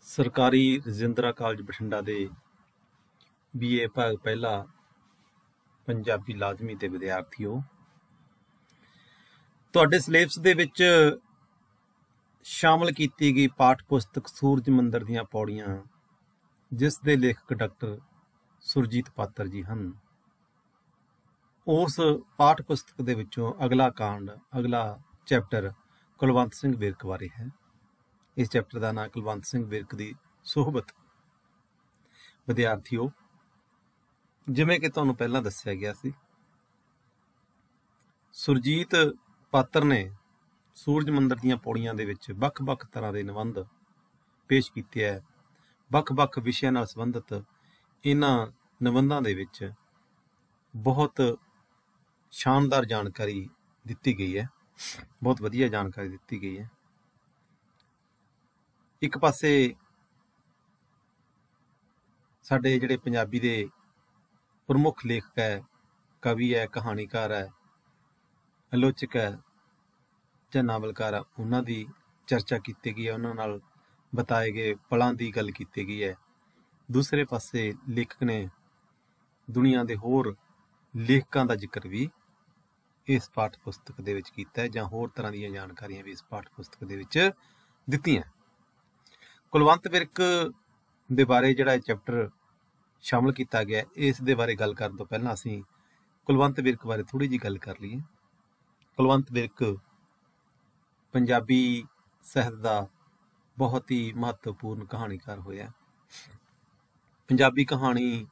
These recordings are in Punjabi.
ਸਰਕਾਰੀ ਰਜਿੰਦਰਾ ਕਾਲਜ ਬਠਿੰਡਾ ਦੇ BA ਭਾਗ ਪਹਿਲਾ ਪੰਜਾਬੀ ਲਾਜ਼ਮੀ ਦੇ ਵਿਦਿਆਰਥੀਓ, ਤੁਹਾਡੇ ਸਿਲੇਬਸ ਦੇ ਵਿੱਚ ਸ਼ਾਮਲ ਕੀਤੀ ਗਈ ਪਾਠ ਪੁਸਤਕ ਸੂਰਜ ਮੰਦਰ ਦੀਆਂ ਪੌੜੀਆਂ, ਜਿਸ ਦੇ ਲੇਖਕ ਡਾਕਟਰ ਸੁਰਜੀਤ ਪਾਤਰ ਜੀ ਹਨ। ਉਸ ਪਾਠ ਪੁਸਤਕ ਦੇ ਵਿੱਚੋਂ ਅਗਲਾ ਚੈਪਟਰ ਕੁਲਵੰਤ ਸਿੰਘ ਵਿਰਕ ਬਾਰੇ ਹੈ। ਇਸ ਚੈਪਟਰ ਦਾ ਨਾਂ ਕੁਲਵੰਤ ਸਿੰਘ ਵਿਰਕ ਦੀ ਸੁਹਬਤ। ਵਿਦਿਆਰਥੀਓ, ਜਿਵੇਂ ਕਿ ਤੁਹਾਨੂੰ ਪਹਿਲਾਂ ਦੱਸਿਆ ਗਿਆ ਸੀ, ਸੁਰਜੀਤ ਪਾਤਰ ਨੇ ਸੂਰਜ ਮੰਦਰ ਦੀਆਂ ਪੌੜੀਆਂ ਦੇ ਵਿੱਚ ਵੱਖ-ਵੱਖ ਤਰ੍ਹਾਂ ਦੇ ਨਿਬੰਧ ਪੇਸ਼ ਕੀਤੇ ਹੈ। ਵੱਖ-ਵੱਖ ਵਿਸ਼ਿਆਂ ਨਾਲ ਸੰਬੰਧਿਤ ਇਹਨਾਂ ਨਿਬੰਧਾਂ ਦੇ ਵਿੱਚ ਬਹੁਤ ਸ਼ਾਨਦਾਰ ਜਾਣਕਾਰੀ ਦਿੱਤੀ ਗਈ ਹੈ, ਬਹੁਤ ਵਧੀਆ ਜਾਣਕਾਰੀ ਦਿੱਤੀ ਗਈ ਹੈ। ਇੱਕ ਪਾਸੇ ਸਾਡੇ ਜਿਹੜੇ ਪੰਜਾਬੀ ਦੇ ਪ੍ਰਮੁੱਖ ਲੇਖਕ ਹੈ, ਕਵੀ ਹੈ, ਕਹਾਣੀਕਾਰ ਹੈ, ਆਲੋਚਕ ਹੈ ਜਾਂ ਨਾਵਲਕਾਰ ਹੈ, ਉਹਨਾਂ ਦੀ ਚਰਚਾ ਕੀਤੀ ਗਈ ਹੈ, ਉਹਨਾਂ ਨਾਲ ਬਿਤਾਏ ਗਏ ਪਲਾਂ ਦੀ ਗੱਲ ਕੀਤੀ ਗਈ ਹੈ। ਦੂਸਰੇ ਪਾਸੇ ਲੇਖਕ ਨੇ ਦੁਨੀਆ ਦੇ ਹੋਰ ਲੇਖਕਾਂ ਦਾ ਜ਼ਿਕਰ ਵੀ ਇਸ ਪਾਠ ਪੁਸਤਕ ਦੇ ਵਿੱਚ ਕੀਤਾ ਹੈ, ਜਾਂ ਹੋਰ ਤਰ੍ਹਾਂ ਦੀਆਂ ਜਾਣਕਾਰੀਆਂ ਵੀ ਇਸ ਪਾਠ ਪੁਸਤਕ ਦੇ ਵਿੱਚ ਦਿੱਤੀਆਂ। ਕੁਲਵੰਤ ਵਿਰਕ ਦੇ ਬਾਰੇ ਜਿਹੜਾ ਚੈਪਟਰ ਸ਼ਾਮਲ ਕੀਤਾ ਗਿਆ, ਇਸ ਦੇ ਬਾਰੇ ਗੱਲ ਕਰਨ ਤੋਂ ਪਹਿਲਾਂ ਅਸੀਂ ਕੁਲਵੰਤ ਵਿਰਕ ਬਾਰੇ ਥੋੜ੍ਹੀ ਜਿਹੀ ਗੱਲ ਕਰ ਲਈਏ। ਕੁਲਵੰਤ ਵਿਰਕ ਪੰਜਾਬੀ ਸਾਹਿਤ ਦਾ ਬਹੁਤ ਹੀ ਮਹੱਤਵਪੂਰਨ ਕਹਾਣੀਕਾਰ ਹੋਇਆ। ਪੰਜਾਬੀ ਕਹਾਣੀ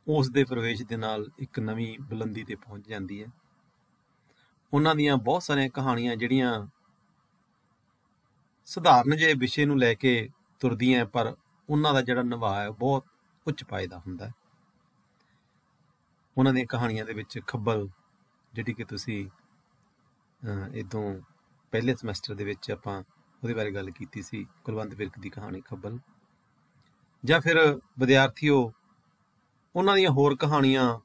ਉਸ ਦੇ ਪ੍ਰਵੇਸ਼ ਦੇ ਨਾਲ ਇੱਕ ਨਵੀਂ ਬੁਲੰਦੀ ਤੇ ਪਹੁੰਚ ਜਾਂਦੀ ਹੈ। ਉਹਨਾਂ ਦੀਆਂ ਬਹੁਤ ਸਾਰੀਆਂ ਕਹਾਣੀਆਂ ਜਿਹੜੀਆਂ ਸਧਾਰਨ ਜਿਹੇ ਵਿਸ਼ੇ ਨੂੰ ਲੈ ਕੇ ਤੁਰਦੀਆਂ, ਪਰ ਉਹਨਾਂ ਦਾ ਜਿਹੜਾ ਨਿਭਾਅ ਹੈ ਬਹੁਤ ਉੱਚ ਪਾਏ ਦਾ ਹੁੰਦਾ ਹੈ। ਉਹਨਾਂ ਦੀਆਂ ਕਹਾਣੀਆਂ ਦੇ ਵਿੱਚ ਖੱਬਲ, ਜਿਹੜੀ ਕਿ ਤੁਸੀਂ ਇੱਦੋਂ ਪਹਿਲੇ ਸਮੈਸਟਰ ਦੇ ਵਿੱਚ ਆਪਾਂ ਉਹਦੇ ਬਾਰੇ ਗੱਲ ਕੀਤੀ ਸੀ, ਕੁਲਵੰਤ ਵਿਰਕ ਦੀ ਕਹਾਣੀ ਖੱਬਲ। ਜਾਂ ਫਿਰ ਵਿਦਿਆਰਥੀਓ, ਉਹਨਾਂ ਦੀਆਂ ਹੋਰ ਕਹਾਣੀਆਂ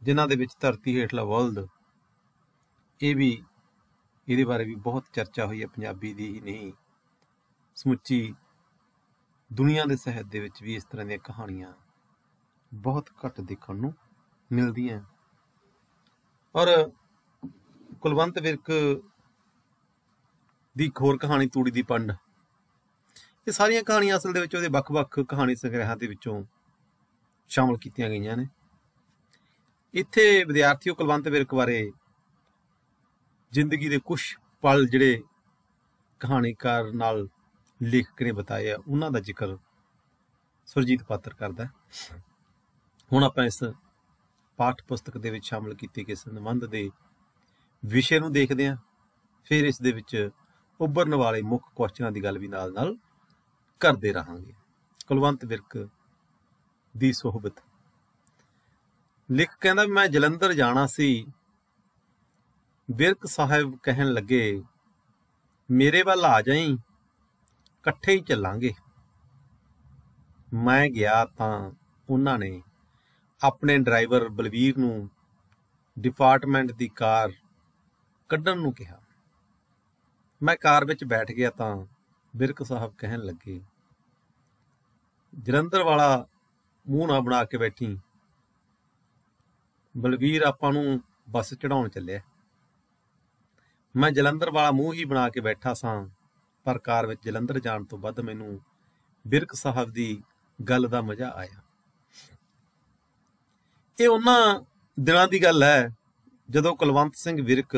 ਜਿਨ੍ਹਾਂ ਦੇ ਵਿੱਚ ਧਰਤੀ ਹੇਠਲਾ ਬਲਦ, ਇਹਦੇ ਬਾਰੇ ਵੀ ਬਹੁਤ ਚਰਚਾ ਹੋਈ ਹੈ। ਪੰਜਾਬੀ ਦੀ ਹੀ ਨਹੀਂ, ਸਮੁੱਚੀ ਦੁਨੀਆ ਦੇ ਸਾਹਿਤ ਦੇ ਵਿੱਚ ਵੀ ਇਸ ਤਰ੍ਹਾਂ ਦੀਆਂ ਕਹਾਣੀਆਂ ਬਹੁਤ ਘੱਟ ਦੇਖਣ ਨੂੰ ਮਿਲਦੀਆਂ। ਔਰ ਕੁਲਵੰਤ ਵਿਰਕ ਦੀ ਇੱਕ ਹੋਰ ਕਹਾਣੀ ਤੂੜੀ ਦੀ ਪੰਡ, ਇਹ ਸਾਰੀਆਂ ਕਹਾਣੀਆਂ ਅਸਲ ਦੇ ਵਿੱਚ ਉਹਦੇ ਵੱਖ-ਵੱਖ ਕਹਾਣੀ ਸੰਗ੍ਰਹਿਾਂ ਦੇ ਵਿੱਚੋਂ ਸ਼ਾਮਲ ਕੀਤੀਆਂ ਗਈਆਂ ਨੇ। ਇੱਥੇ ਵਿਦਿਆਰਥੀਓ, ਕੁਲਵੰਤ ਵਿਰਕ ਬਾਰੇ ਜ਼ਿੰਦਗੀ ਦੇ ਕੁਛ ਪਲ ਜਿਹੜੇ ਕਹਾਣੀਕਾਰ ਨਾਲ ਲੇਖਕ ਨੇ ਬਤਾਏ ਆ, ਉਹਨਾਂ ਦਾ ਜ਼ਿਕਰ ਸੁਰਜੀਤ ਪਾਤਰ ਕਰਦਾ। ਹੁਣ ਆਪਾਂ ਇਸ ਪਾਠ ਪੁਸਤਕ ਦੇ ਵਿੱਚ ਸ਼ਾਮਲ ਕੀਤੇ ਗਏ ਇਸ ਨਿਬੰਧ ਦੇ ਵਿਸ਼ੇ ਨੂੰ ਦੇਖਦੇ ਹਾਂ, ਫਿਰ ਇਸ ਦੇ ਵਿੱਚ ਉੱਭਰਨ ਵਾਲੇ ਮੁੱਖ ਕੁਐਸਚਨਾਂ ਦੀ ਗੱਲ ਵੀ ਨਾਲ ਨਾਲ ਕਰਦੇ ਰਹਾਂਗੇ। ਕੁਲਵੰਤ ਵਿਰਕ ਦੀ ਸੁਹਬਤ। ਲੇਖਕ ਕਹਿੰਦਾ, ਮੈਂ ਜਲੰਧਰ ਜਾਣਾ ਸੀ। ਵਿਰਕ ਸਾਹਿਬ ਕਹਿਣ ਲੱਗੇ, ਮੇਰੇ ਵੱਲ ਆ ਜਾਈਂ, ਇਕੱਠੇ ਹੀ ਚੱਲਾਂਗੇ। ਮੈਂ ਗਿਆ ਤਾਂ ਉਹਨਾਂ ਨੇ ਆਪਣੇ ਡਰਾਈਵਰ ਬਲਵੀਰ ਨੂੰ ਡਿਪਾਰਟਮੈਂਟ ਦੀ ਕਾਰ ਕੱਢਣ ਨੂੰ ਕਿਹਾ। ਮੈਂ ਕਾਰ ਵਿੱਚ ਬੈਠ ਗਿਆ ਤਾਂ ਵਿਰਕ ਸਾਹਿਬ ਕਹਿਣ ਲੱਗੇ, ਜਲੰਧਰ ਵਾਲਾ ਮੂੰਹ ਨਾ ਬਣਾ ਕੇ ਬੈਠੀ, ਬਲਵੀਰ ਆਪਾਂ ਨੂੰ ਬੱਸ ਚੜਾਉਣ ਚੱਲਿਆ। ਮੈਂ ਜਲੰਧਰ ਵਾਲਾ ਮੂੰਹ ਹੀ ਬਣਾ ਕੇ ਬੈਠਾ ਸਾਂ, ਪਰ ਕਾਰ ਵਿੱਚ ਜਲੰਧਰ ਜਾਣ ਤੋਂ ਵੱਧ ਮੈਨੂੰ ਵਿਰਕ ਸਾਹਿਬ ਦੀ ਗੱਲ ਦਾ ਮਜ਼ਾ ਆਇਆ। ਇਹ ਉਹਨਾਂ ਦਿਨਾਂ ਦੀ ਗੱਲ ਹੈ ਜਦੋਂ ਕੁਲਵੰਤ ਸਿੰਘ ਵਿਰਕ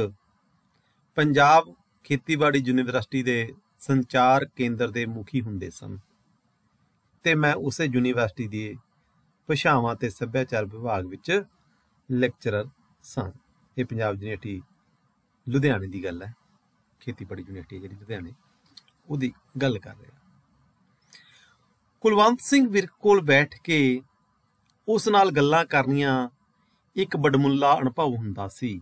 ਪੰਜਾਬ ਖੇਤੀਬਾੜੀ ਯੂਨੀਵਰਸਿਟੀ ਦੇ ਸੰਚਾਰ ਕੇਂਦਰ ਦੇ ਮੁਖੀ ਹੁੰਦੇ ਸਨ, ਤੇ ਮੈਂ ਉਸੇ ਯੂਨੀਵਰਸਿਟੀ ਦੇ ਭਾਸ਼ਾਵਾਂ ਤੇ ਸੱਭਿਆਚਾਰ ਵਿਭਾਗ ਵਿੱਚ ਲੈਕਚਰਰ ਸਾਂ। ਇਹ ਪੰਜਾਬ ਯੂਨੀਵਰਸਿਟੀ ਲੁਧਿਆਣੇ ਦੀ ਗੱਲ ਹੈ, ਖੇਤੀਬਾੜੀ ਯੂਨੀਵਰਸਿਟੀ ਜਿਹੜੀ ਲੁਧਿਆਣੇ, ਉਹਦੀ ਗੱਲ ਕਰ ਰਿਹਾ। ਕੁਲਵੰਤ ਸਿੰਘ ਵਿਰਕ ਕੋਲ ਬੈਠ ਕੇ ਉਸ ਨਾਲ ਗੱਲਾਂ ਕਰਨੀਆਂ ਇੱਕ ਬਡਮੁੱਲਾ ਅਨੁਭਵ ਹੁੰਦਾ ਸੀ।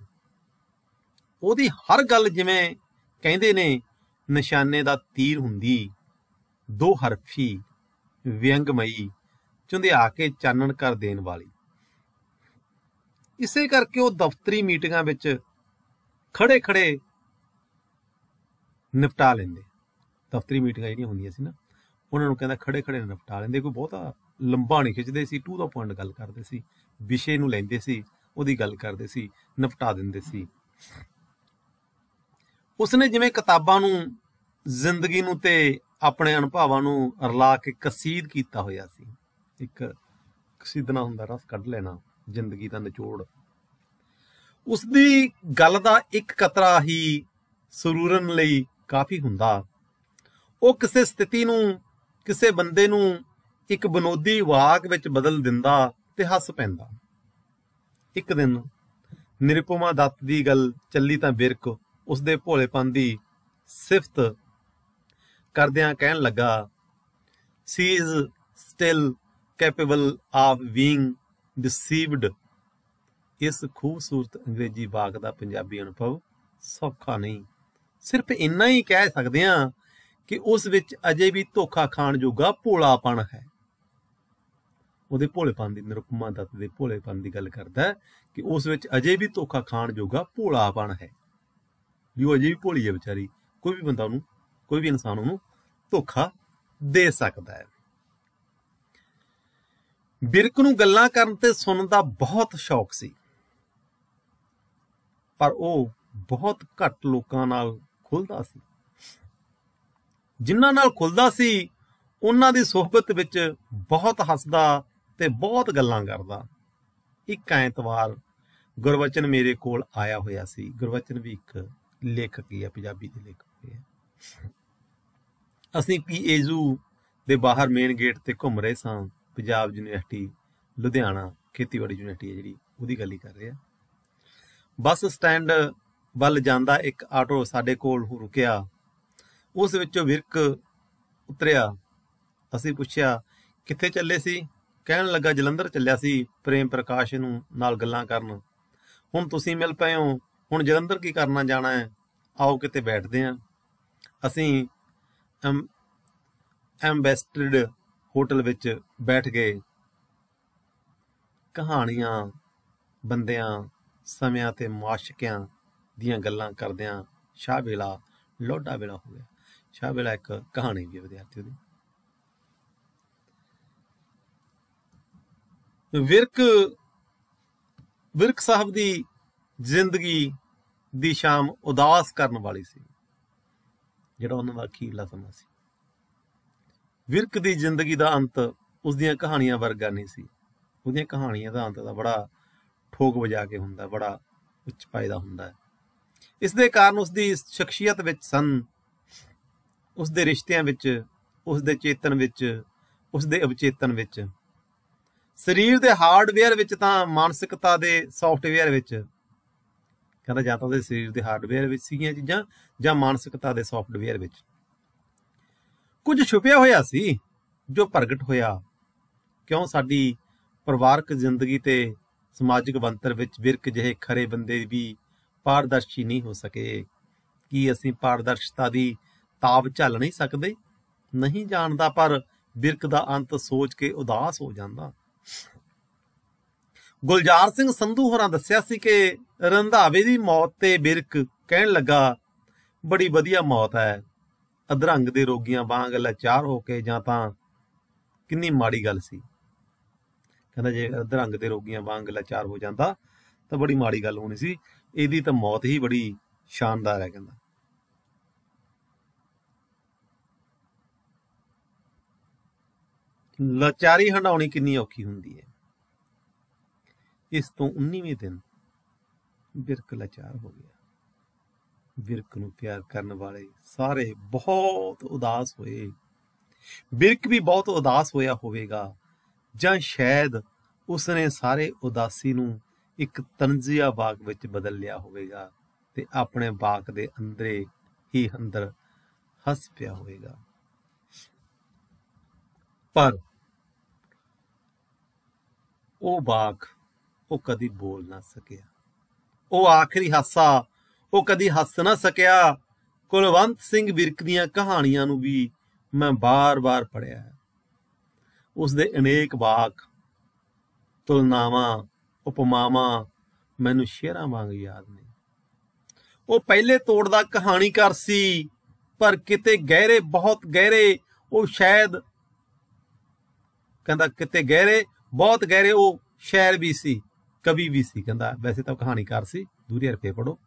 ਉਹਦੀ ਹਰ ਗੱਲ, ਜਿਵੇਂ ਕਹਿੰਦੇ ਨੇ, ਨਿਸ਼ਾਨੇ ਦਾ ਤੀਰ ਹੁੰਦੀ, ਦੋ ਹਰਫੀ, ਵਿਅੰਗਮਈ, ਝੁੰਧਿਆ ਕੇ ਚਾਨਣ ਕਰ ਦੇਣ ਵਾਲੀ। ਇਸੇ ਕਰਕੇ ਉਹ ਦਫ਼ਤਰੀ ਮੀਟਿੰਗਾਂ ਵਿੱਚ ਖੜੇ ਖੜੇ ਨਿਪਟਾ ਲੈਂਦੇ। ਦਫ਼ਤਰੀ ਮੀਟਿੰਗਾਂ ਜਿਹੜੀਆਂ ਹੁੰਦੀਆਂ ਸੀ ਨਾ, ਉਹਨਾਂ ਨੂੰ ਕਹਿੰਦਾ ਖੜੇ ਖੜੇ ਨਿਪਟਾ ਲੈਂਦੇ, ਕੋਈ ਬਹੁਤਾ ਲੰਬਾ ਨਹੀਂ ਖਿੱਚਦੇ ਸੀ, ਟੂ ਦਾ ਪੁਆਇੰਟ ਗੱਲ ਕਰਦੇ ਸੀ, ਵਿਸ਼ੇ ਨੂੰ ਲੈਂਦੇ ਸੀ, ਉਹਦੀ ਗੱਲ ਕਰਦੇ ਸੀ, ਨਿਪਟਾ ਦਿੰਦੇ ਸੀ। ਉਸਨੇ ਜਿਵੇਂ ਕਿਤਾਬਾਂ ਨੂੰ, ਜ਼ਿੰਦਗੀ ਨੂੰ ਤੇ ਆਪਣੇ ਅਨੁਭਵਾਂ ਨੂੰ ਰਲਾ ਕੇ ਕਸੀਦ ਕੀਤਾ ਹੋਇਆ ਸੀ। ਇੱਕ ਕਸੀਦਣਾ ਹੁੰਦਾ, ਰਸ ਕੱਢ ਲੈਣਾ, ਜ਼ਿੰਦਗੀ ਦਾ ਨਿਚੋੜ। ਉਸਦੀ ਗੱਲ ਦਾ ਇੱਕ ਕਤਰਾ ਹੀ ਸਰੂਰਨ ਲਈ ਕਾਫੀ ਹੁੰਦਾ। ਉਹ ਕਿਸੇ ਸਥਿਤੀ ਨੂੰ, ਕਿਸੇ ਬੰਦੇ ਨੂੰ ਇੱਕ ਵਿਨੋਦੀ ਵਾਕ ਵਿੱਚ ਬਦਲ ਦਿੰਦਾ ਤੇ ਹੱਸ ਪੈਂਦਾ। ਇੱਕ ਦਿਨ ਨਿਰੁਪਮਾ ਦੱਤ ਦੀ ਗੱਲ ਚੱਲੀ ਤਾਂ ਵਿਰਕ ਉਸਦੇ ਭੋਲੇਪਨ ਦੀ ਸਿਫਤ ਕਰਦਿਆਂ ਕਹਿਣ ਲੱਗਾ, she is still capable of being deceived. ਇਸ ਖੂਬਸੂਰਤ ਅੰਗਰੇਜ਼ੀ ਵਾਕ ਦਾ ਪੰਜਾਬੀ ਅਨੁਭਵ ਸੌਖਾ ਨਹੀਂ। ਸਿਰਫ ਇੰਨਾ ਹੀ ਕਹਿ ਸਕਦੇ ਹਾਂ ਕਿ ਉਸ ਵਿੱਚ ਅਜੇ ਵੀ ਧੋਖਾ ਖਾਣ ਜੋਗਾ ਭੋਲਾਪਣ ਹੈ। ਉਹਦੇ ਭੋਲੇਪਨ ਦੀ, ਨਿਰੁਪਮਾ ਦੱਤ ਦੇ ਭੋਲੇਪਨ ਦੀ ਗੱਲ ਕਰਦਾ ਕਿ ਉਸ ਵਿੱਚ ਅਜੇ ਵੀ ਧੋਖਾ ਖਾਣ ਜੋਗਾ ਭੋਲਾਪਣ ਹੈ, ਵੀ ਉਹ ਅਜੇ ਵੀ ਭੋਲੀ ਹੈ ਵਿਚਾਰੀ। ਕੋਈ ਵੀ ਬੰਦਾ ਉਹਨੂੰ, ਕੋਈ ਵੀ ਇਨਸਾਨ ਉਹਨੂੰ ਧੋਖਾ ਦੇ ਸਕਦਾ ਹੈ। ਵਿਰਕ ਨੂੰ ਗੱਲਾਂ ਕਰਨ ਤੇ ਸੁਣਨ ਦਾ ਬਹੁਤ ਸ਼ੌਕ ਸੀ, ਪਰ ਉਹ ਬਹੁਤ ਘੱਟ ਲੋਕਾਂ ਨਾਲ ਖੁੱਲਦਾ ਸੀ। ਜਿਨ੍ਹਾਂ ਨਾਲ ਖੁੱਲਦਾ ਸੀ ਉਹਨਾਂ ਦੀ ਸੁਹਬਤ ਵਿੱਚ ਬਹੁਤ ਹੱਸਦਾ ਤੇ ਬਹੁਤ ਗੱਲਾਂ ਕਰਦਾ। ਇੱਕ ਐਤਵਾਰ ਗੁਰਬਚਨ ਮੇਰੇ ਕੋਲ ਆਇਆ ਹੋਇਆ ਸੀ। ਗੁਰਬਚਨ ਵੀ ਇੱਕ ਲੇਖਕ ਹੀ ਹੈ, ਪੰਜਾਬੀ ਦੇ ਲੇਖਕ ਹੋਏ ਹੈ। ਅਸੀਂ PAU ਦੇ ਬਾਹਰ ਮੇਨ ਗੇਟ ਤੇ ਘੁੰਮ ਰਹੇ ਸਾਂ। ਪੰਜਾਬ ਯੂਨੀਵਰਸਿਟੀ ਲੁਧਿਆਣਾ, ਖੇਤੀਬਾੜੀ ਯੂਨੀਵਰਸਿਟੀ ਹੈ ਜਿਹੜੀ, ਉਹਦੀ ਗੱਲ ਹੀ ਕਰ ਰਹੇ ਆ। ਬੱਸ ਸਟੈਂਡ ਵੱਲ ਜਾਂਦਾ ਇੱਕ ਆਟੋ ਸਾਡੇ ਕੋਲ ਰੁਕਿਆ। ਉਸ ਵਿੱਚੋਂ ਵਿਰਕ ਉਤਰਿਆ। ਅਸੀਂ ਪੁੱਛਿਆ ਕਿੱਥੇ ਚੱਲੇ ਸੀ? ਕਹਿਣ ਲੱਗਾ ਜਲੰਧਰ ਚੱਲਿਆ ਸੀ ਪ੍ਰੇਮ ਪ੍ਰਕਾਸ਼ ਨੂੰ ਨਾਲ ਗੱਲਾਂ ਕਰਨ। ਹੁਣ ਤੁਸੀਂ ਮਿਲ ਪਏ ਹੋ, ਹੁਣ ਜਲੰਧਰ ਕੀ ਕਰਨਾ ਜਾਣਾ ਹੈ? ਆਓ ਕਿਤੇ ਬੈਠਦੇ ਹਾਂ। ਅਸੀਂ ਐਮਬੈਸਟਡ ਹੋਟਲ ਵਿੱਚ ਬੈਠ ਗਏ। ਕਹਾਣੀਆਂ, ਬੰਦਿਆਂ, ਸਮਿਆਂ ਤੇ ਮਾਸ਼ਕਿਆਂ ਦੀਆਂ ਗੱਲਾਂ ਕਰਦਿਆਂ ਸ਼ਾਹ ਵੇਲਾ ਲੋਢਾ ਵੇਲਾ ਹੋ ਗਿਆ। ਸ਼ਾਹ ਵੇਲਾ ਇੱਕ ਕਹਾਣੀ ਵੀ ਹੈ ਵਿਦਿਆਰਥੀ ਦੀ। ਵਿਰਕ ਸਾਹਿਬ ਦੀ ਜ਼ਿੰਦਗੀ ਦੀ ਸ਼ਾਮ ਉਦਾਸ ਕਰਨ ਵਾਲੀ ਸੀ, ਜਿਹੜਾ ਉਹਨਾਂ ਦਾ ਅਖੀਰਲਾ ਸਮਾਂ ਸੀ। ਵਿਰਕ ਦੀ ਜ਼ਿੰਦਗੀ ਦਾ ਅੰਤ ਉਸਦੀਆਂ ਕਹਾਣੀਆਂ ਵਰਗਾ ਨਹੀਂ ਸੀ। ਉਹਦੀਆਂ ਕਹਾਣੀਆਂ ਦਾ ਅੰਤ ਦਾ ਬੜਾ ਠੋਕ ਵਜਾ ਕੇ ਹੁੰਦਾ, ਬੜਾ ਉੱਚ ਪਾਏ ਦਾ ਹੁੰਦਾ ਹੈ। ਇਸ ਦੇ ਕਾਰਨ ਉਸਦੀ ਸ਼ਖਸੀਅਤ ਵਿੱਚ ਸਨ, ਉਸਦੇ ਰਿਸ਼ਤਿਆਂ ਵਿੱਚ, ਉਸਦੇ ਚੇਤਨ ਵਿੱਚ, ਉਸਦੇ ਅਵਚੇਤਨ ਵਿੱਚ, ਸਰੀਰ ਦੇ ਹਾਰਡਵੇਅਰ ਵਿੱਚ ਤਾਂ ਮਾਨਸਿਕਤਾ ਦੇ ਸੌਫਟਵੇਅਰ ਵਿੱਚ। ਕਹਿੰਦਾ ਜਾਂ ਤਾਂ ਉਹਦੇ ਸਰੀਰ ਦੇ ਹਾਰਡਵੇਅਰ ਵਿੱਚ ਸੀਗੀਆਂ ਚੀਜ਼ਾਂ ਜਾਂ ਮਾਨਸਿਕਤਾ ਦੇ ਸੌਫਟਵੇਅਰ ਵਿੱਚ। ਕੁਝ ਛੁਪਿਆ ਹੋਇਆ ਸੀ ਜੋ ਪ੍ਰਗਟ ਹੋਇਆ। ਕਿਉਂ ਸਾਡੀ ਪਰਿਵਾਰਕ ਜ਼ਿੰਦਗੀ ਤੇ ਸਮਾਜਿਕ ਬਣਤਰ ਵਿੱਚ ਵਿਰਕ ਜਿਹੇ ਖਰੇ ਬੰਦੇ ਵੀ ਪਾਰਦਰਸ਼ੀ ਨਹੀਂ ਹੋ ਸਕੇ? ਕੀ ਅਸੀਂ ਪਾਰਦਰਸ਼ਤਾ ਦੀ ਤਾਬ ਝੱਲ ਨਹੀਂ ਸਕਦੇ? ਨਹੀਂ ਜਾਣਦਾ, ਪਰ ਵਿਰਕ ਦਾ ਅੰਤ ਸੋਚ ਕੇ ਉਦਾਸ ਹੋ ਜਾਂਦਾ। ਗੁਲਜ਼ਾਰ ਸਿੰਘ ਸੰਧੂ ਹੋਰਾਂ ਦੱਸਿਆ ਸੀ ਕਿ ਰੰਧਾਵੇ ਦੀ ਮੌਤ ਤੇ ਵਿਰਕ ਕਹਿਣ ਲੱਗਾ, ਬੜੀ ਵਧੀਆ ਮੌਤ ਹੈ, ਅਧਰੰਗ ਦੇ ਰੋਗੀਆਂ ਵਾਂਗ ਲਾਚਾਰ ਹੋ ਕੇ, ਜਾਂ ਤਾਂ ਕਿੰਨੀ ਮਾੜੀ ਗੱਲ ਸੀ। ਕਹਿੰਦਾ ਜੇ ਅਧਰੰਗ ਦੇ ਰੋਗੀਆਂ ਵਾਂਗ ਲਾਚਾਰ ਹੋ ਜਾਂਦਾ ਤਾਂ ਬੜੀ ਮਾੜੀ ਗੱਲ ਹੋਣੀ ਸੀ, ਇਹਦੀ ਤਾਂ ਮੌਤ ਹੀ ਬੜੀ ਸ਼ਾਨਦਾਰ ਹੈ। ਕਹਿੰਦਾ ਲਾਚਾਰੀ ਹੰਡਾਉਣੀ ਕਿੰਨੀ ਔਖੀ ਹੁੰਦੀ ਹੈ। ਇਸ ਤੋਂ 19ਵੇਂ ਦਿਨ ਵਿਰਕ ਲਾਚਾਰ ਹੋ ਗਿਆ। ਵਿਰਕ ਨੂੰ ਪਿਆਰ ਕਰਨ ਵਾਲੇ ਸਾਰੇ ਬਹੁਤ ਉਦਾਸ ਹੋਏ। ਵਿਰਕ ਵੀ ਬਹੁਤ ਉਦਾਸ ਹੋਇਆ ਹੋਵੇਗਾ, ਜਾਂ ਸ਼ਾਇਦ ਉਸਨੇ ਸਾਰੇ ਉਦਾਸੀ ਨੂੰ ਇੱਕ ਤਨਜ਼ੀਆ ਬਾਗ ਵਿੱਚ ਬਦਲ ਲਿਆ ਹੋਵੇਗਾ ਤੇ ਆਪਣੇ ਬਾਗ ਦੇ ਅੰਦਰੇ ਹੀ ਅੰਦਰ ਹੱਸ ਪਿਆ ਹੋਵੇਗਾ। ਪਰ ਉਹ ਬਾਗ, ਉਹ ਕਦੀ ਬੋਲ ਨਾ ਸਕਿਆ। ਉਹ ਆਖਰੀ ਹਾਸਾ ਉਹ ਕਦੀ ਹੱਸ ਨਾ ਸਕਿਆ। ਕੁਲਵੰਤ ਸਿੰਘ ਵਿਰਕ ਦੀਆਂ ਕਹਾਣੀਆਂ ਨੂੰ ਵੀ ਮੈਂ ਬਾਰ-ਬਾਰ ਪੜ੍ਹਿਆ ਹੈ। ਉਸਦੇ ਅਨੇਕ ਵਾਕ, ਤੁਲਨਾਵਾਂ, ਉਪਮਾਵਾਂ ਮੈਨੂੰ ਸ਼ੇਅਰਾਂ ਵਾਂਗ ਯਾਦ ਨੇ। ਉਹ ਪਹਿਲੇ ਤੋੜ ਦਾ ਕਹਾਣੀਕਾਰ ਸੀ, ਪਰ ਕਿਤੇ ਗਹਿਰੇ, ਬਹੁਤ ਗਹਿਰੇ ਉਹ ਸ਼ਾਇਦ ਕਹਿੰਦਾ ਕਿਤੇ ਗਹਿਰੇ, ਬਹੁਤ ਗਹਿਰੇ ਉਹ ਸ਼ਾਇਰ ਵੀ ਸੀ, ਕਵੀ ਵੀ ਸੀ। ਕਹਿੰਦਾ ਵੈਸੇ ਤਾਂ ਕਹਾਣੀਕਾਰ ਸੀ, ਦੂਰੀ ਰੁਪਏ ਪੜੋ।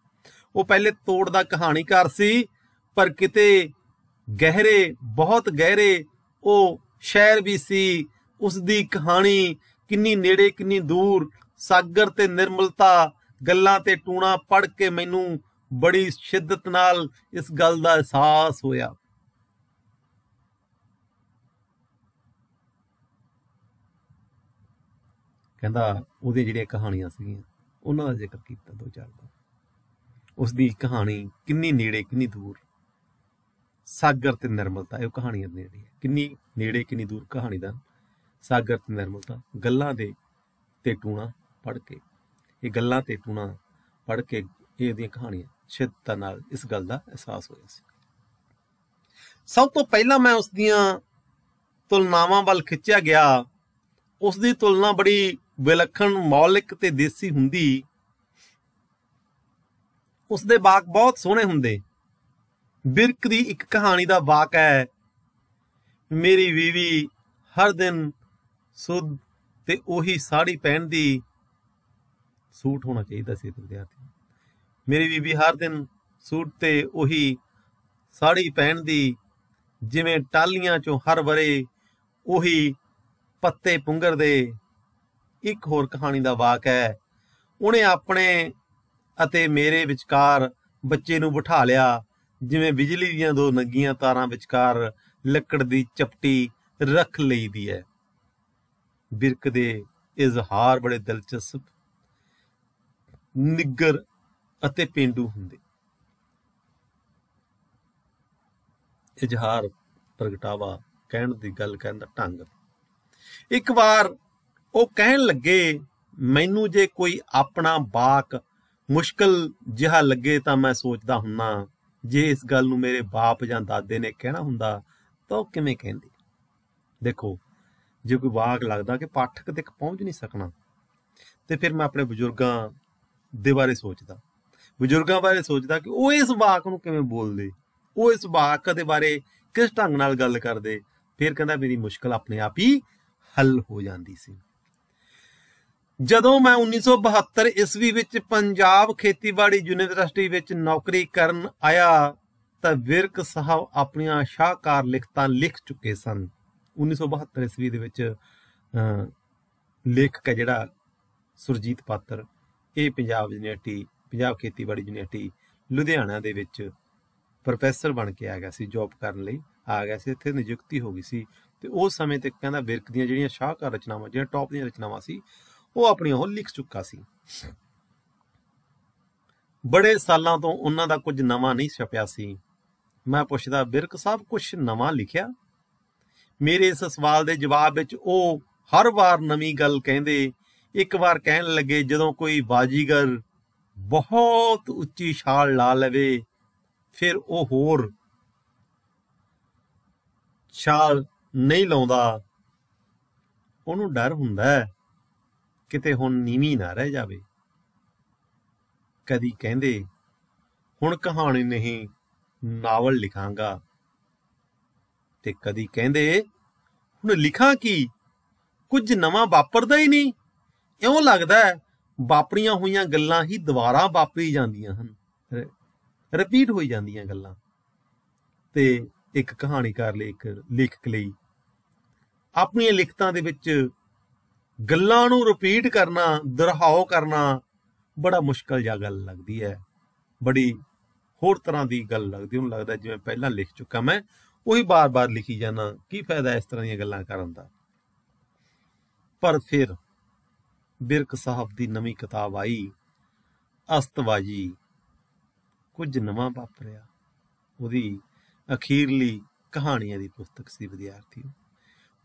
ਉਹ ਪਹਿਲੇ ਤੋੜ ਦਾ ਕਹਾਣੀਕਾਰ ਸੀ, ਪਰ ਕਿਤੇ ਗਹਿਰੇ, ਬਹੁਤ ਗਹਿਰੇ ਉਹ ਸ਼ਾਇਰ ਵੀ ਸੀ। ਉਸ ਦੀ ਕਹਾਣੀ ਕਿੰਨੀ ਨੇੜੇ ਕਿੰਨੀ ਦੂਰ, ਸਾਗਰ ਤੇ ਨਿਰਮਲਤਾ, ਗੱਲਾਂ ਤੇ ਟੂਣਾ ਪੜ੍ਹ ਕੇ ਮੈਨੂੰ ਬੜੀ ਸ਼ਿੱਦਤ ਨਾਲ ਇਸ ਗੱਲ ਦਾ ਅਹਿਸਾਸ ਹੋਇਆ। ਕਹਿੰਦਾ ਉਹਦੀਆਂ ਜਿਹੜੀਆਂ ਕਹਾਣੀਆਂ ਸੀਗੀਆਂ ਉਹਨਾਂ ਦਾ ਜ਼ਿਕਰ ਕੀਤਾ 2-4 ਵਾਰ। ਉਸ ਦੀ ਕਹਾਣੀ ਕਿੰਨੀ ਨੇੜੇ ਕਿੰਨੀ ਦੂਰ, ਸਾਗਰ ਤੇ ਨਿਰਮਲਤਾ, ਇਹ ਕਹਾਣੀਆਂ ਨੇੜੇ, ਕਿੰਨੀ ਨੇੜੇ ਕਿੰਨੀ ਦੂਰ ਕਹਾਣੀ ਦਾ ਸਾਗਰ ਤੇ ਨਿਰਮਲਤਾ, ਗੱਲਾਂ ਦੇ ਤੇ ਟੂਣਾ ਪੜ੍ਹ ਕੇ, ਇਹ ਗੱਲਾਂ ਤੇ ਟੂਣਾ ਪੜ੍ਹ ਕੇ ਇਹਦੀਆਂ ਕਹਾਣੀਆਂ ਸ਼ਿੱਦਤ ਨਾਲ ਇਸ ਗੱਲ ਦਾ ਅਹਿਸਾਸ ਹੋਇਆ ਸੀ। ਸਭ ਤੋਂ ਪਹਿਲਾਂ ਮੈਂ ਉਸ ਦੀਆਂ ਤੁਲਨਾਵਾਂ ਵੱਲ ਖਿੱਚਿਆ ਗਿਆ। ਉਸ ਦੀ ਤੁਲਨਾ ਬੜੀ ਵਿਲੱਖਣ, ਮੌਲਿਕ ਤੇ ਦੇਸੀ ਹੁੰਦੀ। ਉਸਦੇ ਵਾਕ ਬਹੁਤ ਸੋਹਣੇ ਹੁੰਦੇ। ਬਿਰਕ ਦੀ ਇੱਕ ਕਹਾਣੀ ਦਾ ਵਾਕ ਹੈ, ਮੇਰੀ ਬੀਵੀ ਹਰ ਦਿਨ ਸੁੱਧ ਤੇ ਉਹੀ ਸਾੜੀ ਪਹਿਨਦੀ, ਸੂਟ ਹੋਣਾ ਚਾਹੀਦਾ ਸੀ ਵਿਦਿਆਰਥੀ, ਮੇਰੀ ਬੀਬੀ ਹਰ ਦਿਨ ਸੂਟ ਤੇ ਉਹੀ ਸਾੜੀ ਪਹਿਨਦੀ, ਜਿਵੇਂ ਟਾਹਲੀਆਂ ਚੋਂ ਹਰ ਵਰੇ ਉਹੀ ਪੱਤੇ ਪੁੰਗਰਦੇ। ਇੱਕ ਹੋਰ ਕਹਾਣੀ ਦਾ ਵਾਕ ਹੈ, ਉਹਨੇ ਆਪਣੇ ਅਤੇ ਮੇਰੇ ਵਿਚਕਾਰ ਬੱਚੇ ਨੂੰ ਬਿਠਾ ਲਿਆ, ਜਿਵੇਂ ਬਿਜਲੀ ਦੀਆਂ ਦੋ ਨੰਗੀਆਂ ਤਾਰਾਂ ਵਿਚਕਾਰ ਲੱਕੜ ਦੀ ਚਪਟੀ ਰੱਖ ਲਈਦੀ ਹੈ। ਬਿਰਕ ਦੇ ਇਜ਼ਹਾਰ ਬੜੇ ਦਿਲਚਸਪ, ਨਿੱਗਰ ਅਤੇ ਪੇਂਡੂ ਹੁੰਦੇ। ਇਜ਼ਹਾਰ, ਪ੍ਰਗਟਾਵਾ, ਕਹਿਣ ਦੀ ਗੱਲ ਕਰਨ ਦਾ ਢੰਗ। ਇੱਕ ਵਾਰ ਉਹ ਕਹਿਣ ਲੱਗੇ, ਮੈਨੂੰ ਜੇ ਕੋਈ ਆਪਣਾ ਵਾਕ ਮੁਸ਼ਕਲ ਜਿਹਾ ਲੱਗੇ ਤਾਂ ਮੈਂ ਸੋਚਦਾ ਹੁੰਨਾ, ਜੇ ਇਸ ਗੱਲ ਨੂੰ ਮੇਰੇ ਬਾਪ ਜਾਂ ਦਾਦੇ ਨੇ ਕਹਿਣਾ ਹੁੰਦਾ ਤਾਂ ਉਹ ਕਿਵੇਂ ਕਹਿੰਦੇ। ਦੇਖੋ, ਜੇ ਕੋਈ ਵਾਕ ਲੱਗਦਾ ਕਿ ਪਾਠਕ ਤੱਕ ਪਹੁੰਚ ਨਹੀਂ ਸਕਣਾ, ਤੇ ਫਿਰ ਮੈਂ ਆਪਣੇ ਬਜ਼ੁਰਗਾਂ ਦੇ ਬਾਰੇ ਸੋਚਦਾ, ਕਿ ਉਹ ਇਸ ਵਾਕ ਨੂੰ ਕਿਵੇਂ ਬੋਲਦੇ, ਉਹ ਇਸ ਵਾਕ ਦੇ ਬਾਰੇ ਕਿਸ ਢੰਗ ਨਾਲ ਗੱਲ ਕਰਦੇ। ਫਿਰ ਕਹਿੰਦਾ ਮੇਰੀ ਮੁਸ਼ਕਲ ਆਪਣੇ ਆਪ ਹੀ ਹੱਲ ਹੋ ਜਾਂਦੀ ਸੀ। ਜਦੋਂ ਮੈਂ 1972 ਈਸਵੀ ਵਿੱਚ ਪੰਜਾਬ ਖੇਤੀਬਾੜੀ ਯੂਨੀਵਰਸਿਟੀ ਵਿੱਚ ਨੌਕਰੀ ਕਰਨ ਆਇਆ ਤਾਂ ਵਿਰਕ ਸਾਹਿਬ ਆਪਣੀਆਂ ਸ਼ਾਹਕਾਰ ਲਿਖਤਾਂ ਲਿਖ ਚੁੱਕੇ ਸਨ। 1972 ਈਸਵੀ ਦੇ ਵਿੱਚ ਲੇਖਕ ਹੈ ਜਿਹੜਾ ਸੁਰਜੀਤ ਪਾਤਰ, ਇਹ ਪੰਜਾਬ ਖੇਤੀਬਾੜੀ ਯੂਨੀਵਰਸਿਟੀ ਲੁਧਿਆਣਾ ਦੇ ਵਿੱਚ ਪ੍ਰੋਫੈਸਰ ਬਣ ਕੇ ਆ ਗਿਆ ਸੀ, ਜੋਬ ਕਰਨ ਲਈ ਆ ਗਿਆ ਸੀ, ਇੱਥੇ ਨਿਯੁਕਤੀ ਹੋ ਗਈ ਸੀ। ਤੇ ਉਸ ਸਮੇਂ ਤੱਕ ਕਹਿੰਦਾ ਵਿਰਕ ਦੀਆਂ ਜਿਹੜੀਆਂ ਸ਼ਾਹਕਾਰ ਰਚਨਾਵਾਂ, ਜਿਹੜੀਆਂ ਟੌਪ ਦੀਆਂ ਰਚਨਾਵਾਂ ਸੀ, ਉਹ ਆਪਣੀਆਂ ਉਹ ਲਿਖ ਚੁੱਕਾ ਸੀ। ਬੜੇ ਸਾਲਾਂ ਤੋਂ ਉਹਨਾਂ ਦਾ ਕੁਝ ਨਵਾਂ ਨਹੀਂ ਛਪਿਆ ਸੀ। ਮੈਂ ਪੁੱਛਦਾ, ਵਿਰਕ ਸਾਹਿਬ ਕੁਛ ਨਵਾਂ ਲਿਖਿਆ? ਮੇਰੇ ਇਸ ਸਵਾਲ ਦੇ ਜਵਾਬ ਵਿੱਚ ਉਹ ਹਰ ਵਾਰ ਨਵੀਂ ਗੱਲ ਕਹਿੰਦੇ। ਇੱਕ ਵਾਰ ਕਹਿਣ ਲੱਗੇ, ਜਦੋਂ ਕੋਈ ਬਾਜੀਗਰ ਬਹੁਤ ਉੱਚੀ ਛਾਲ ਲਾ ਲਵੇ, ਫਿਰ ਉਹ ਹੋਰ ਛਾਲ ਨਹੀਂ ਲਾਉਂਦਾ, ਉਹਨੂੰ ਡਰ ਹੁੰਦਾ ਹੈ ਕਿਤੇ ਹੁਣ ਨੀਵੀਂ ਨਾ ਰਹਿ ਜਾਵੇ। ਕਦੀ ਕਹਿੰਦੇ, ਹੁਣ ਕਹਾਣੀ ਨਹੀਂ ਨਾਵਲ ਲਿਖਾਂਗਾ, ਤੇ ਕਦੀ ਕਹਿੰਦੇ, ਹੁਣ ਲਿਖਾਂ ਕੀ, ਕੁਝ ਨਵਾਂ ਵਾਪਰਦਾ ਹੀ ਨਹੀਂ, ਇਉਂ ਲੱਗਦਾ ਵਾਪਰੀਆਂ ਹੋਈਆਂ ਗੱਲਾਂ ਹੀ ਦੁਬਾਰਾ ਵਾਪਰੀ ਜਾਂਦੀਆਂ ਹਨ, ਰਿਪੀਟ ਹੋਈ ਜਾਂਦੀਆਂ ਗੱਲਾਂ। ਤੇ ਇੱਕ ਕਹਾਣੀਕਾਰ ਲਈ, ਇੱਕ ਲੇਖਕ ਲਈ ਆਪਣੀਆਂ ਲਿਖਤਾਂ ਦੇ ਵਿੱਚ ਗੱਲਾਂ ਨੂੰ ਰਿਪੀਟ ਕਰਨਾ, ਦੁਹਰਾਓ ਕਰਨਾ ਬੜਾ ਮੁਸ਼ਕਲ ਜਿਹਾ ਗੱਲ ਲੱਗਦੀ ਹੈ, ਬੜੀ ਹੋਰ ਤਰ੍ਹਾਂ ਦੀ ਗੱਲ ਲੱਗਦੀ। ਉਹਨੂੰ ਲੱਗਦਾ ਜਿਵੇਂ ਪਹਿਲਾਂ ਲਿਖ ਚੁੱਕਾ ਮੈਂ, ਉਹੀ ਬਾਰ-ਬਾਰ ਲਿਖੀ ਜਾਣਾ, ਕੀ ਫਾਇਦਾ ਇਸ ਤਰ੍ਹਾਂ ਦੀਆਂ ਗੱਲਾਂ ਕਰਨ ਦਾ। ਪਰ ਫਿਰ ਬਿਰਕ ਸਾਹਿਬ ਦੀ ਨਵੀਂ ਕਿਤਾਬ ਆਈ, ਅਸਤਵਾਜੀ, ਕੁਝ ਨਵਾਂ ਵਾਪਰਿਆ। ਉਹਦੀ ਅਖੀਰਲੀ ਕਹਾਣੀਆਂ ਦੀ ਪੁਸਤਕ ਸੀ ਵਿਦਿਆਰਥੀ,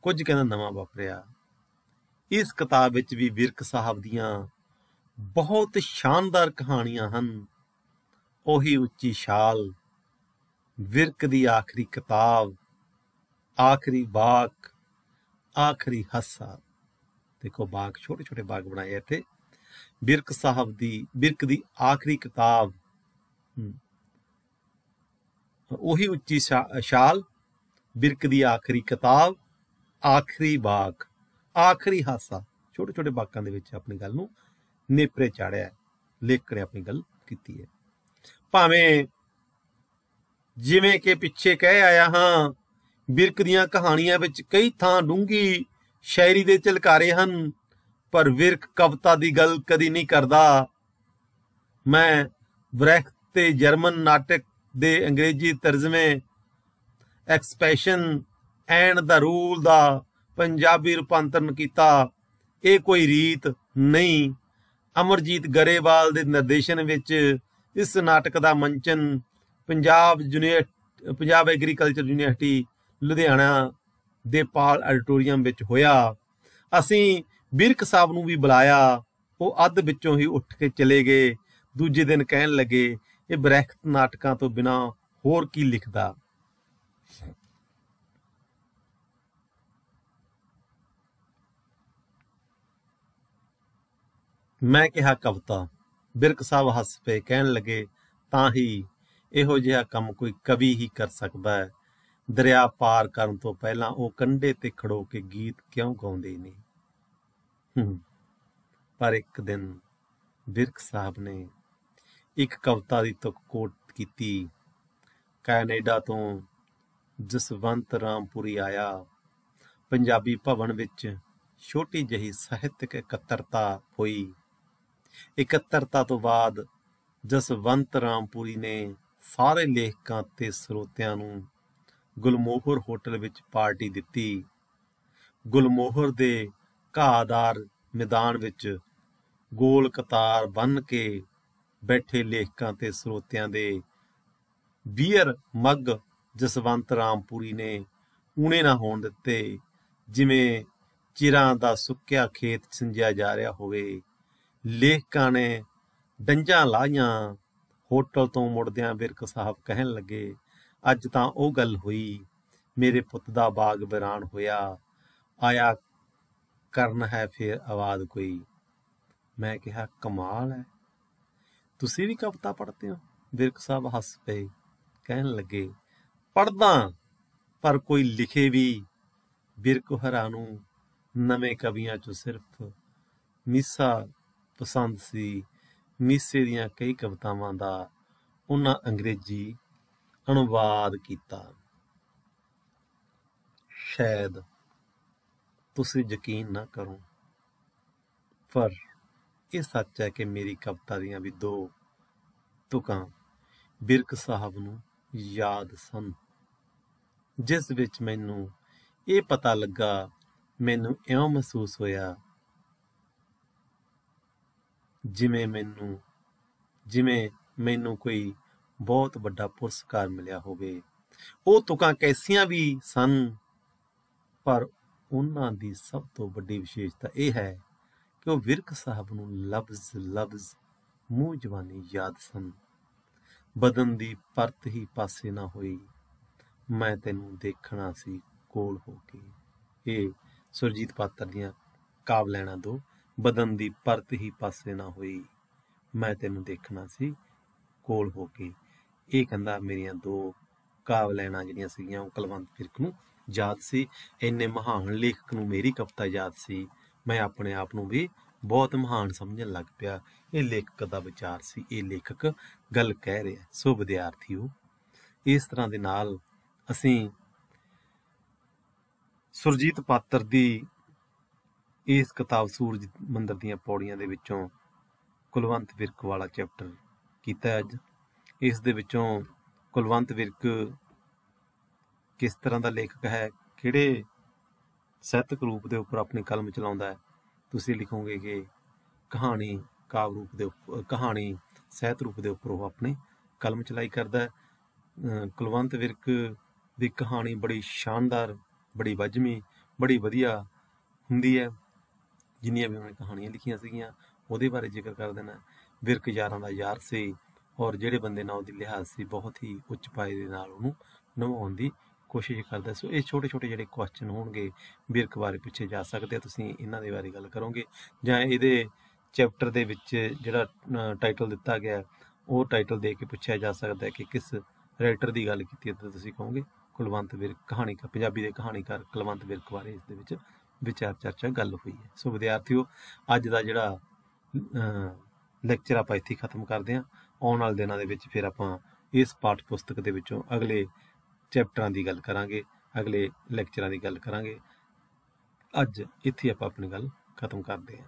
ਕੁਝ ਕਹਿੰਦਾ ਨਵਾਂ ਵਾਪਰਿਆ। ਇਸ ਕਿਤਾਬ ਵਿੱਚ ਵੀ ਵਿਰਕ ਸਾਹਿਬ ਦੀਆਂ ਬਹੁਤ ਸ਼ਾਨਦਾਰ ਕਹਾਣੀਆਂ ਹਨ। ਉਹੀ ਉੱਚੀ ਛਾਲ, ਵਿਰਕ ਦੀ ਆਖਰੀ ਕਿਤਾਬ, ਆਖਰੀ ਵਾਕ, ਆਖਰੀ ਹਾਸਾ। ਦੇਖੋ ਬਾਗ, ਛੋਟੇ ਛੋਟੇ ਬਾਗ ਬਣਾਏ ਇੱਥੇ। ਬਿਰਕ ਸਾਹਿਬ ਦੀ, ਬਿਰਕ ਦੀ ਆਖਰੀ ਕਿਤਾਬ, ਉਹੀ ਉੱਚੀ ਛਾਲ, ਬਿਰਕ ਦੀ ਆਖਰੀ ਕਿਤਾਬ, ਆਖਰੀ ਵਾਕ, ਆਖਰੀ ਹਾਸਾ, ਛੋਟੇ ਛੋਟੇ ਵਾਕਾਂ ਦੇ ਵਿੱਚ ਆਪਣੀ ਗੱਲ ਨੂੰ ਨੇਪਰੇ ਚਾੜਿਆ, ਲੇਖਕ ਨੇ ਆਪਣੀ ਗੱਲ ਕੀਤੀ ਹੈ। ਭਾਵੇਂ ਜਿਵੇਂ ਕਿ ਪਿੱਛੇ ਕਹਿ ਆਇਆ ਹਾਂ, ਬਿਰਕ ਦੀਆਂ ਕਹਾਣੀਆਂ ਵਿੱਚ ਕਈ ਥਾਂ ਡੂੰਘੀ ਸ਼ਾਇਰੀ ਦੇ ਝਲਕਾਰੇ ਹਨ, ਪਰ ਵਿਰਕ ਕਵਿਤਾ ਦੀ ਗੱਲ ਕਦੀ ਨਹੀਂ ਕਰਦਾ। ਮੈਂ ਬ੍ਰੈਖਟ ਤੇ ਜਰਮਨ ਨਾਟਕ ਦੇ ਅੰਗਰੇਜ਼ੀ ਤਰਜਮੇ ਐਕਸਪੈਸ਼ਨ ਐਂਡ ਦਾ ਰੂਲ ਦਾ ਪੰਜਾਬੀ ਰੂਪਾਂਤਰਨ ਕੀਤਾ। ਇਹ ਕੋਈ ਰੀਤ ਨਹੀਂ। ਅਮਰਜੀਤ ਗਰੇਵਾਲ ਦੇ ਨਿਰਦੇਸ਼ਨ ਵਿੱਚ ਇਸ ਨਾਟਕ ਦਾ ਮੰਚਨ ਪੰਜਾਬ ਐਗਰੀਕਲਚਰ ਯੂਨੀਵਰਸਿਟੀ ਲੁਧਿਆਣਾ ਦੇ ਪਾਲ ਆਡੀਟੋਰੀਅਮ ਵਿੱਚ ਹੋਇਆ। ਅਸੀਂ ਬਿਰਕ ਸਾਹਿਬ ਨੂੰ ਵੀ ਬੁਲਾਇਆ, ਉਹ ਅੱਧ ਵਿੱਚੋਂ ਹੀ ਉੱਠ ਕੇ ਚਲੇ ਗਏ। ਦੂਜੇ ਦਿਨ ਕਹਿਣ ਲੱਗੇ, ਇਹ ਬ੍ਰੈਖਟ ਨਾਟਕਾਂ ਤੋਂ ਬਿਨਾਂ ਹੋਰ ਕੀ ਲਿਖਦਾ। ਮੈਂ ਕਿਹਾ ਕਵਿਤਾ। ਬਿਰਕ ਸਾਹਿਬ ਹੱਸ ਪਏ, ਕਹਿਣ ਲੱਗੇ, ਤਾਂ ਹੀ ਇਹੋ ਜਿਹਾ ਕੰਮ ਕੋਈ ਕਵੀ ਹੀ ਕਰ ਸਕਦਾ ਹੈ। ਦਰਿਆ ਪਾਰ ਕਰਨ ਤੋਂ ਪਹਿਲਾਂ ਉਹ ਕੰਢੇ ਤੇ ਖੜੋ ਕੇ ਗੀਤ ਕਿਉਂ ਗਾਉਂਦੇ ਨੇ। ਪਰ ਇੱਕ ਦਿਨ ਬਿਰਕ ਸਾਹਿਬ ਨੇ ਇੱਕ ਕਵਿਤਾ ਦੀ ਤੁਕ ਕੋਟ ਕੀਤੀ। ਕੈਨੇਡਾ ਤੋਂ ਜਸਵੰਤ ਰਾਮਪੁਰੀ ਆਇਆ। ਪੰਜਾਬੀ ਭਵਨ ਵਿੱਚ ਛੋਟੀ ਜਿਹੀ ਸਾਹਿਤਕ ਇਕੱਤਰਤਾ ਹੋਈ। ਇਕੱਤਰਤਾ ਤੋਂ ਬਾਅਦ ਜਸਵੰਤ ਰਾਮਪੁਰੀ ਨੇ ਸਾਰੇ ਲੇਖਕਾਂ ਤੇ ਸਰੋਤਿਆਂ ਨੂੰ ਗੁਲਮੋਹਰ ਹੋਟਲ ਵਿੱਚ ਪਾਰਟੀ ਦਿੱਤੀ। ਗੁਲਮੋਹਰ ਦੇ ਘਾਹਦਾਰ ਮੈਦਾਨ ਵਿੱਚ ਗੋਲ ਕਤਾਰ ਬੰਨ੍ਹ ਕੇ ਬੈਠੇ ਲੇਖਕਾਂ ਤੇ ਸਰੋਤਿਆਂ ਦੇ ਬੀਅਰ ਮੱਗ ਜਸਵੰਤ ਰਾਮਪੁਰੀ ਨੇ ਊਣੇ ਨਾ ਹੋਣ ਦਿੱਤੇ, ਜਿਵੇਂ ਚਿਰਾਂ ਦਾ ਸੁੱਕਿਆ ਖੇਤ ਸਿੰਜਿਆ ਜਾ ਰਿਹਾ ਹੋਵੇ। ਲੇਖਕਾਂ ਨੇ ਡੰਝਾਂ ਲਾਹੀਆਂ। ਹੋਟਲ ਤੋਂ ਮੁੜਦਿਆਂ ਬਿਰਕ ਸਾਹਿਬ ਕਹਿਣ ਲੱਗੇ, ਅੱਜ ਤਾਂ ਉਹ ਗੱਲ ਹੋਈ, ਮੇਰੇ ਪੁੱਤ ਦਾ ਬਾਗ ਵੀਰਾਨ ਹੋਇਆ, ਆਇਆ ਕਰਨ ਹੈ ਫੇਰ ਆਵਾਜ਼ ਕੋਈ। ਮੈਂ ਕਿਹਾ, ਕਮਾਲ ਹੈ, ਤੁਸੀਂ ਵੀ ਕਵਿਤਾ ਪੜ੍ਹਦੇ ਹੋ? ਬਿਰਕ ਸਾਹਿਬ ਹੱਸ ਪਏ, ਕਹਿਣ ਲੱਗੇ, ਪੜ੍ਹਦਾ, ਪਰ ਕੋਈ ਲਿਖੇ ਵੀ। ਬਿਰਕ ਹੋਰਾਂ ਨੂੰ ਨਵੇਂ ਕਵੀਆਂ 'ਚੋਂ ਸਿਰਫ ਮੀਸਾ ਪਸੰਦ ਸੀ। ਮੀਸੇ ਦੀਆਂ ਕਈ ਕਵਿਤਾਵਾਂ ਦਾ ਉਹਨਾਂ ਅੰਗਰੇਜ਼ੀ ਅਨੁਵਾਦ ਕੀਤਾ। ਸ਼ਾਇਦ ਤੁਸੀਂ ਯਕੀਨ ਨਾ ਕਰੋ, ਪਰ ਇਹ ਸੱਚ ਹੈ ਕਿ ਮੇਰੀ ਕਵਿਤਾ ਦੀਆਂ ਵੀ 2 ਤੁਕਾਂ ਬਿਰਕ ਸਾਹਿਬ ਨੂੰ ਯਾਦ ਸਨ, ਜਿਸ ਵਿੱਚ ਮੈਨੂੰ ਇਹ ਪਤਾ ਲੱਗਾ, ਮੈਨੂੰ ਇਉਂ ਮਹਿਸੂਸ ਹੋਇਆ ਜਿਵੇਂ ਮੈਨੂੰ ਕੋਈ ਬਹੁਤ ਵੱਡਾ ਪੁਰਸਕਾਰ ਮਿਲਿਆ ਹੋਵੇ। ਉਹ ਤੁਕਾਂ ਕੈਸੀਆਂ ਵੀ ਸਨ, ਪਰ ਉਹਨਾਂ ਦੀ ਸਭ ਤੋਂ ਵੱਡੀ ਵਿਸ਼ੇਸ਼ਤਾ ਇਹ ਹੈ ਕਿ ਉਹ ਬਿਰਕ ਸਾਹਿਬ ਨੂੰ ਲਫ਼ਜ਼ ਮੂੰਹ ਜ਼ਬਾਨੀ ਯਾਦ ਸਨ। ਬਦਨ ਦੀ ਪਰਤ ਹੀ ਪਾਸੇ ਨਾ ਹੋਈ, ਮੈਂ ਤੈਨੂੰ ਦੇਖਣਾ ਸੀ ਕੋਲ ਹੋ ਕੇ। ਇਹ ਸੁਰਜੀਤ ਪਾਤਰ ਦੀਆਂ ਕਾਵਿ ਲੈਣਾ 2। ਬਦਨ ਦੀ ਪਰਤ ਹੀ ਪਾਸੇ ਨਾ ਹੋਈ, ਮੈਂ ਤੈਨੂੰ ਦੇਖਣਾ ਸੀ ਕੋਲ ਹੋ ਕੇ। ਇਹ ਕਹਿੰਦਾ ਮੇਰੀਆਂ 2 ਕਾਵਿ ਲੈਣਾ ਜਿਹੜੀਆਂ ਸੀਗੀਆਂ ਉਹ ਕੁਲਵੰਤ ਬਿਰਕ ਨੂੰ ਯਾਦ ਸੀ। ਇੰਨੇ ਮਹਾਨ ਲੇਖਕ ਨੂੰ ਮੇਰੀ ਕਵਿਤਾ ਯਾਦ ਸੀ, ਮੈਂ ਆਪਣੇ ਆਪ ਨੂੰ ਵੀ ਬਹੁਤ ਮਹਾਨ ਸਮਝਣ ਲੱਗ ਪਿਆ। ਇਹ ਲੇਖਕ ਦਾ ਵਿਚਾਰ ਸੀ, ਇਹ ਲੇਖਕ ਗੱਲ ਕਹਿ ਰਿਹਾ। ਸੋ ਵਿਦਿਆਰਥੀਓ, ਇਸ ਤਰ੍ਹਾਂ ਦੇ ਨਾਲ ਅਸੀਂ ਸੁਰਜੀਤ ਪਾਤਰ ਦੀ ਇਸ ਕਿਤਾਬ ਸੂਰਜ ਮੰਦਰ ਦੀਆਂ ਪੌੜੀਆਂ ਦੇ ਵਿੱਚੋਂ ਕੁਲਵੰਤ ਬਿਰਕ ਵਾਲਾ ਚੈਪਟਰ ਕੀਤਾ ਅੱਜ। ਇਸ ਦੇ ਵਿੱਚੋਂ ਕੁਲਵੰਤ ਬਿਰਕ ਕਿਸ ਤਰ੍ਹਾਂ ਦਾ ਲੇਖਕ ਹੈ, ਕਿਹੜੇ ਸਾਹਿਤਕ ਰੂਪ ਦੇ ਉੱਪਰ ਆਪਣੀ ਕਲਮ ਚਲਾਉਂਦਾ ਹੈ। ਤੁਸੀਂ ਲਿਖੋਗੇ ਕਿ ਕਹਾਣੀ ਕਾਵਿ ਰੂਪ ਦੇ ਕਹਾਣੀ ਸਾਹਿਤ ਰੂਪ ਦੇ ਉੱਪਰ ਉਹ ਆਪਣੀ ਕਲਮ ਚਲਾਈ ਕਰਦਾ ਹੈ। ਕੁਲਵੰਤ ਬਿਰਕ ਦੀ ਕਹਾਣੀ ਬੜੀ ਸ਼ਾਨਦਾਰ, ਬੜੀ ਵੱਜਵੀਂ, ਬੜੀ ਵਧੀਆ ਹੁੰਦੀ ਹੈ। ਜਿੰਨੀਆਂ ਵੀ ਉਹਨੇ ਕਹਾਣੀਆਂ ਲਿਖੀਆਂ ਸੀਗੀਆਂ ਉਹਦੇ ਬਾਰੇ ਜ਼ਿਕਰ ਕਰ ਦੇਣਾ। ਬਿਰਕ ਯਾਰਾਂ ਦਾ ਯਾਰ ਸੀ, ਔਰ ਜਿਹੜੇ ਬੰਦੇ ਨਾਲ ਉਹਦੀ ਲਿਹਾਜ਼ ਸੀ ਬਹੁਤ ਹੀ ਉੱਚ ਪਾਏ ਦੇ ਨਾਲ ਉਹਨੂੰ ਨਿਭਾਉਣ ਦੀ ਕੋਸ਼ਿਸ਼ ਕਰਦਾ। ਸੋ ਇਹ ਛੋਟੇ ਛੋਟੇ ਜਿਹੜੇ ਕੁਐਸਚਨ ਹੋਣਗੇ ਬਿਰਕ ਬਾਰੇ ਪੁੱਛੇ ਜਾ ਸਕਦੇ ਆ, ਤੁਸੀਂ ਇਹਨਾਂ ਦੇ ਬਾਰੇ ਗੱਲ ਕਰੋਗੇ। ਜਾਂ ਇਹਦੇ ਚੈਪਟਰ ਦੇ ਵਿੱਚ ਜਿਹੜਾ ਟਾਈਟਲ ਦਿੱਤਾ ਗਿਆ ਉਹ ਟਾਈਟਲ ਦੇ ਕੇ ਪੁੱਛਿਆ ਜਾ ਸਕਦਾ ਕਿ ਕਿਸ ਰਾਈਟਰ ਦੀ ਗੱਲ ਕੀਤੀ ਹੈ, ਤਾਂ ਤੁਸੀਂ ਕਹੋਗੇ ਕੁਲਵੰਤ ਵਿਰਕ ਕਹਾਣੀਕਾਰ, ਪੰਜਾਬੀ ਦੇ ਕਹਾਣੀਕਾਰ ਕੁਲਵੰਤ ਵਿਰਕ ਬਾਰੇ ਇਸ ਦੇ ਵਿੱਚ ਵਿਚਾਰ ਚਰਚਾ ਗੱਲ ਹੋਈ ਹੈ। ਸੋ ਵਿਦਿਆਰਥੀਓ, ਅੱਜ ਦਾ ਜਿਹੜਾ ਲੈਕਚਰ ਆਪਾਂ ਇੱਥੇ ਖਤਮ ਕਰਦੇ ਹਾਂ। ਆਉਣ ਵਾਲੇ ਦਿਨਾਂ ਦੇ ਵਿੱਚ ਫਿਰ ਆਪਾਂ ਇਸ ਪਾਠ ਪੁਸਤਕ ਦੇ ਵਿੱਚੋਂ ਅਗਲੇ ਚੈਪਟਰਾਂ ਦੀ ਗੱਲ ਕਰਾਂਗੇ, ਅਗਲੇ ਲੈਕਚਰਾਂ ਦੀ ਗੱਲ ਕਰਾਂਗੇ। ਅੱਜ ਇੱਥੇ ਆਪਾਂ ਆਪਣੀ ਗੱਲ ਖਤਮ ਕਰਦੇ ਹਾਂ।